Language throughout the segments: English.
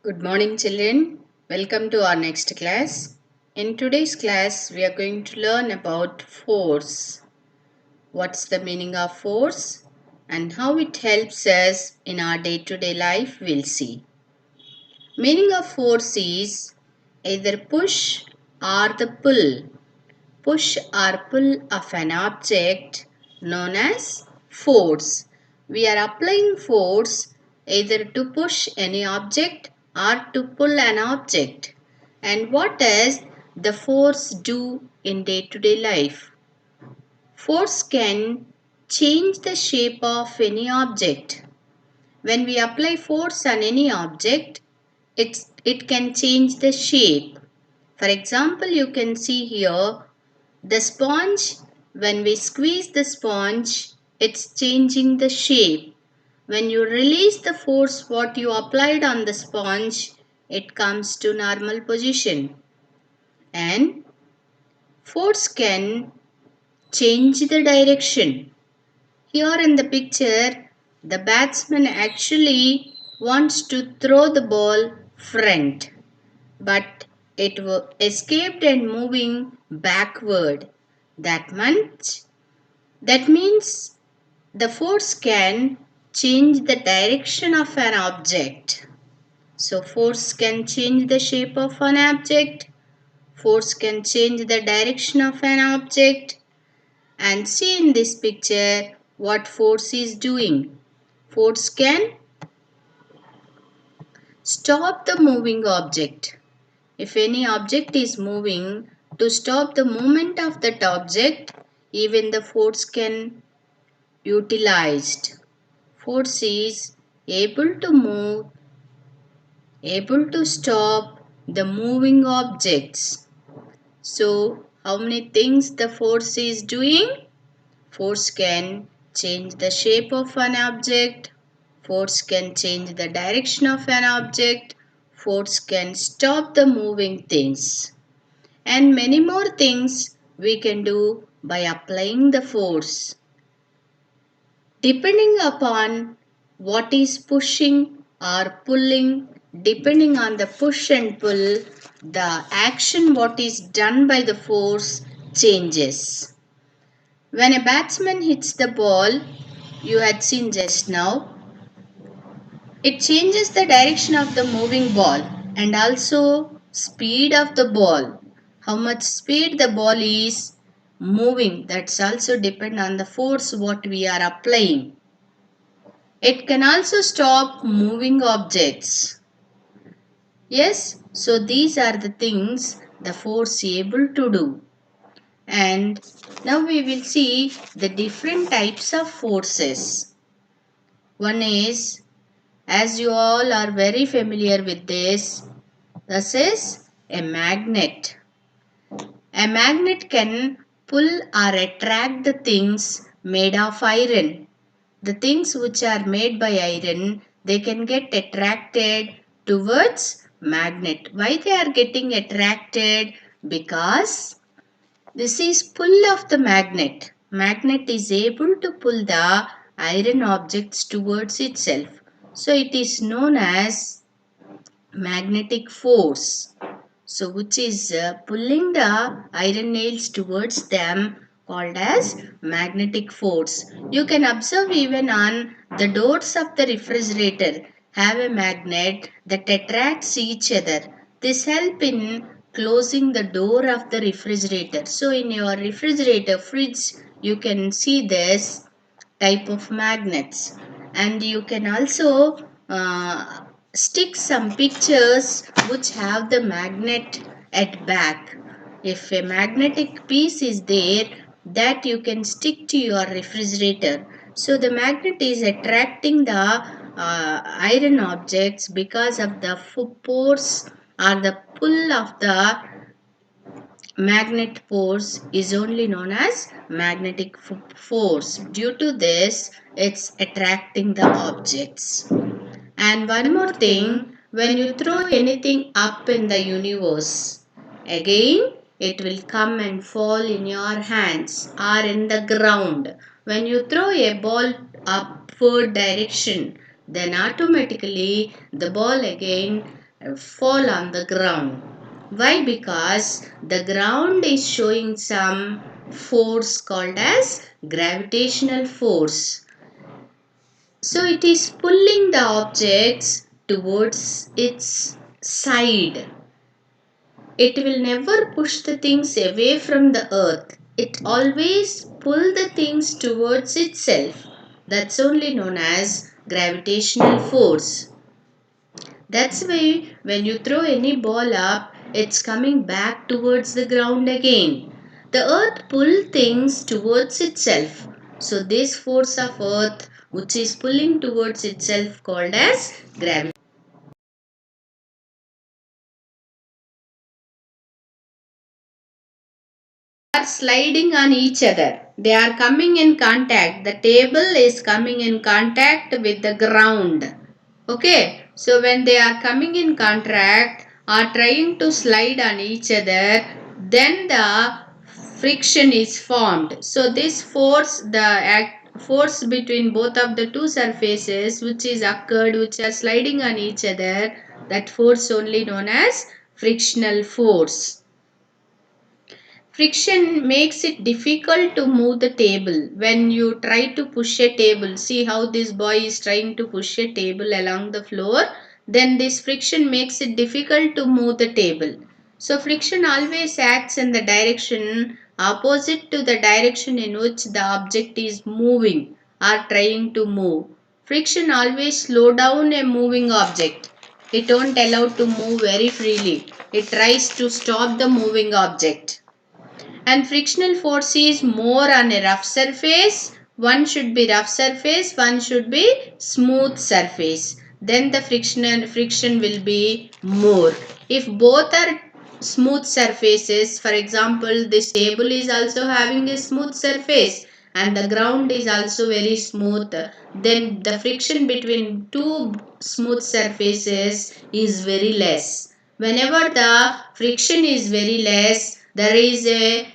Good morning, children. Welcome to our next class. In today's class, we are going to learn about force. What's the meaning of force and how it helps us in our day-to-day life, we'll see. Meaning of force is either push or the pull. Push or pull of an object known as force. We are applying force either to push any object or to pull an object. And what does the force do in day-to-day life? Force can change the shape of any object. When we apply force on any object, it can change the shape. For example, you can see here the sponge, when we squeeze the sponge, it's changing the shape. When you release the force what you applied on the sponge, it comes to normal position. And force can change the direction. Here in the picture, the batsman actually wants to throw the ball front, but it escaped and moving backward. That much That means the force can change the direction of an object. So force can change the shape of an object. Force can change the direction of an object. And see in this picture what force is doing. Force can stop the moving object. If any object is moving, to stop the movement of that object, even the force can utilized. Force is able to move, able to stop the moving objects. So, how many things the force is doing? Force can change the shape of an object. Force can change the direction of an object. Force can stop the moving things. And many more things we can do by applying the force. Depending upon what is pushing or pulling, depending on the push and pull, the action what is done by the force changes. When a batsman hits the ball, you had seen just now, it changes the direction of the moving ball and also speed of the ball. How much speed the ball is moving, that's also depend on the force what we are applying. It can also stop moving objects. Yes, so these are the things the force is able to do. And now we will see the different types of forces. One is, as you all are very familiar with this is a magnet. A magnet can pull or attract the things made of iron. The things which are made by iron, they can get attracted towards magnet. Why they are getting attracted? Because this is pull of the magnet. Magnet is able to pull the iron objects towards itself. So it is known as magnetic force. So which is pulling the iron nails towards them, called as magnetic force. You can observe even on the doors of the refrigerator have a magnet that attracts each other. This help in closing the door of the refrigerator. So in your refrigerator fridge you can see this type of magnets, and you can also stick some pictures which have the magnet at back. If a magnetic piece is there, that you can stick to your refrigerator. So the magnet is attracting the iron objects because of the force or the pull of the magnet force is only known as magnetic force. Due to this, it's attracting the objects. And one more thing, when you throw anything up in the universe, again it will come and fall in your hands or in the ground. When you throw a ball upward direction, then automatically the ball again fall on the ground. Why? Because the ground is showing some force called as gravitational force. So it is pulling the objects towards its side. It will never push the things away from the earth. It always pull the things towards itself. That's only known as gravitational force. That's why when you throw any ball up, it's coming back towards the ground again. The earth pull things towards itself. So this force of earth which is pulling towards itself called as gravity. Are sliding on each other. They are coming in contact. The table is coming in contact with the ground. Okay. So when they are coming in contact or trying to slide on each other, then the friction is formed. So this force, the force between both of the two surfaces which is occurred, which are sliding on each other, that force only known as frictional force. Friction makes it difficult to move the table. When you try to push a table, see how this boy is trying to push a table along the floor, then this friction makes it difficult to move the table. So friction always acts in the direction opposite to the direction in which the object is moving or trying to move. Friction always slow down a moving object. It won't allow to move very freely. It tries to stop the moving object. And frictional force is more on a rough surface. One should be rough surface, one should be smooth surface. Then the friction will be more. If both are smooth surfaces, for example, this table is also having a smooth surface and the ground is also very smooth, then the friction between two smooth surfaces is very less. Whenever the friction is very less, there is a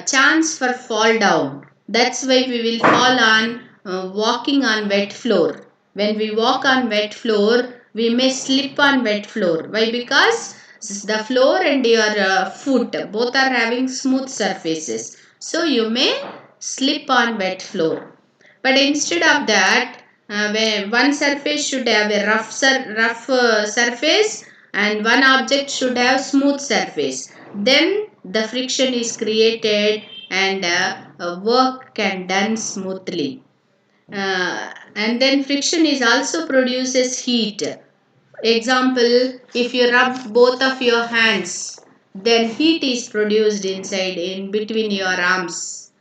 chance for fall down. That's why we will fall on walking on wet floor. When we walk on wet floor, we may slip on wet floor. Why? Because the floor and your foot both are having smooth surfaces. So you may slip on wet floor. But instead of that, where one surface should have a rough surface and one object should have smooth surface. Then the friction is created and work can done smoothly. And then friction is also produces heat. Example, if you rub both of your hands, then heat is produced inside in between your arms.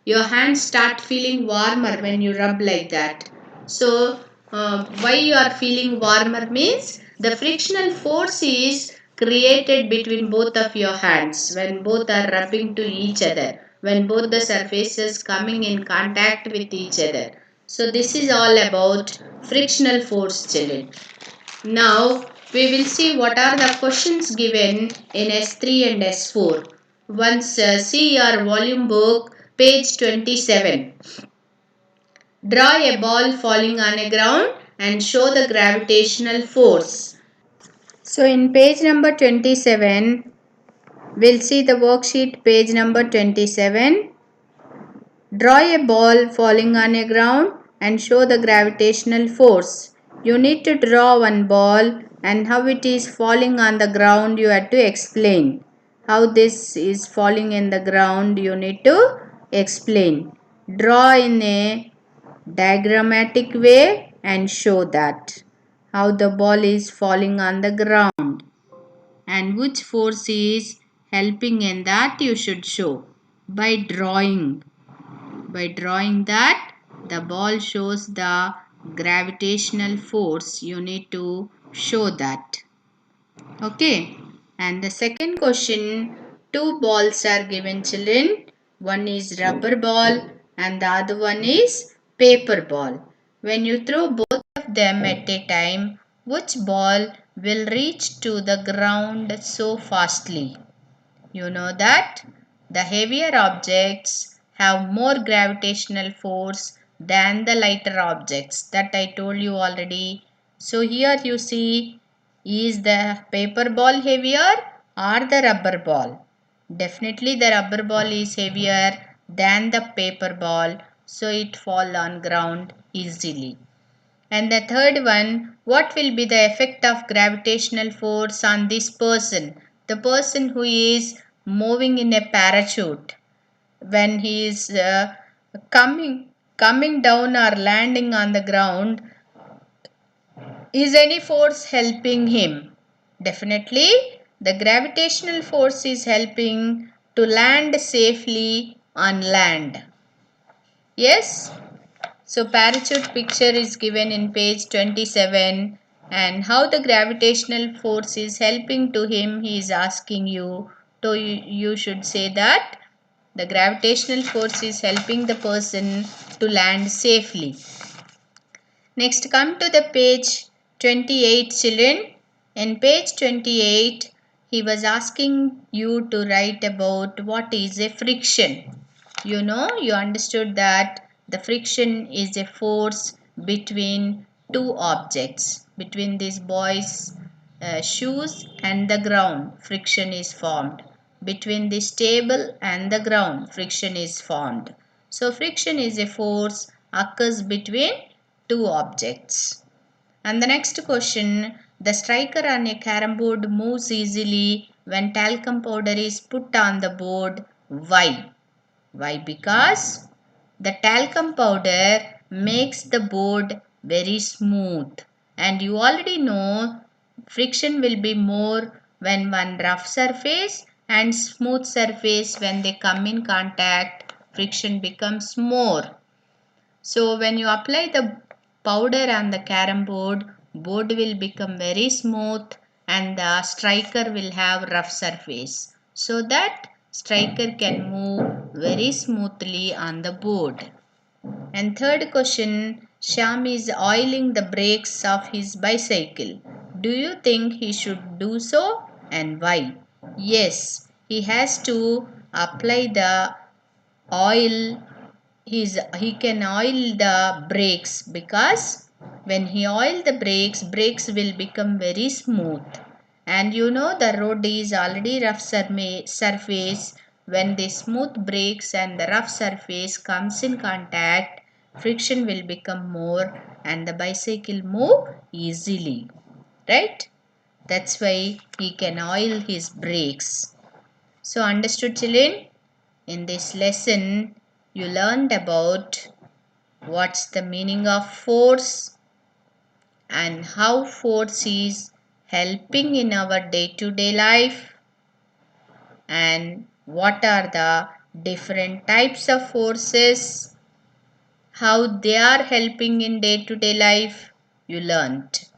Your hands start feeling warmer when you rub like that. So why you are feeling warmer means the frictional force is created between both of your hands when both are rubbing to each other, when both the surfaces coming in contact with each other. So this is all about frictional force, children. Now we will see what are the questions given in S3 and S4. Once see your volume book, page 27. Draw a ball falling on a ground and show the gravitational force. So in page number 27, we'll see the worksheet page number 27. Draw a ball falling on a ground and show the gravitational force. You need to draw one ball and how it is falling on the ground you have to explain. How this is falling in the ground you need to explain. Draw in a diagrammatic way and show that. How the ball is falling on the ground and which force is helping in that you should show by drawing. By drawing that, the ball shows the gravitational force. You need to show that. Okay. And the second question, two balls are given, children. One is rubber ball and the other one is paper ball. When you throw both of them at a time, which ball will reach to the ground so fastly? You know that the heavier objects have more gravitational force than the lighter objects. That I told you already. So here you see Is the paper ball heavier or the rubber ball? Definitely the rubber ball is heavier than the paper ball, so it fall on ground easily. And the third one, what will be the effect of gravitational force on this person? The person who is moving in a parachute, when he is coming down or landing on the ground, is any force helping him? Definitely, the gravitational force is helping to land safely on land. Yes? So, parachute picture is given in page 27, and how the gravitational force is helping to him, he is asking you. So, you should say that the gravitational force is helping the person to land safely. Next, come to the page 28, children. In page 28, he was asking you to write about what is a friction. You know, you understood that the friction is a force between two objects. Between these boys' shoes and the ground, friction is formed. Between this table and the ground, friction is formed. So, friction is a force occurs between two objects. And the next question, the striker on a carom board moves easily when talcum powder is put on the board. Why? Why? Because the talcum powder makes the board very smooth. And you already know friction will be more when one rough surface and smooth surface, when they come in contact, friction becomes more. So when you apply the powder on the carom board, board will become very smooth and the striker will have rough surface, so that striker can move very smoothly on the board. And third question, Sham is oiling the brakes of his bicycle. Do you think he should do so and why? Yes, he has to apply the oil. He can oil the brakes, because when he oil the brakes will become very smooth. And you know the road is already rough surface. When the smooth brakes and the rough surface comes in contact, friction will become more and the bicycle move easily, right? That's why he can oil his brakes. So understood, children? In this lesson, you learned about what's the meaning of force and how force is helping in our day-to-day life, and what are the different types of forces, how they are helping in day-to-day life. You learned.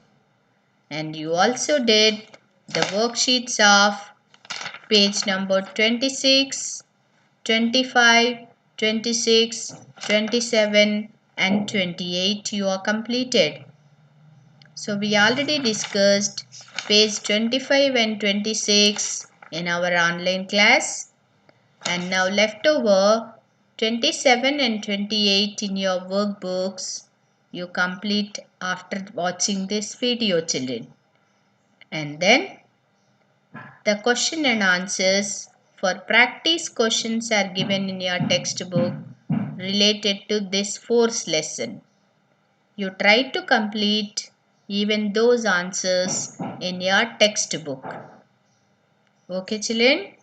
And you also did the worksheets of page number 26, 25, 26, 27 and 28 you are completed. So we already discussed page 25 and 26 in our online class, and now left over 27 and 28 in your workbooks. You complete after watching this video, children. And then the question and answers for practice questions are given in your textbook related to this force lesson. You try to complete even those answers in your textbook. Okay, children?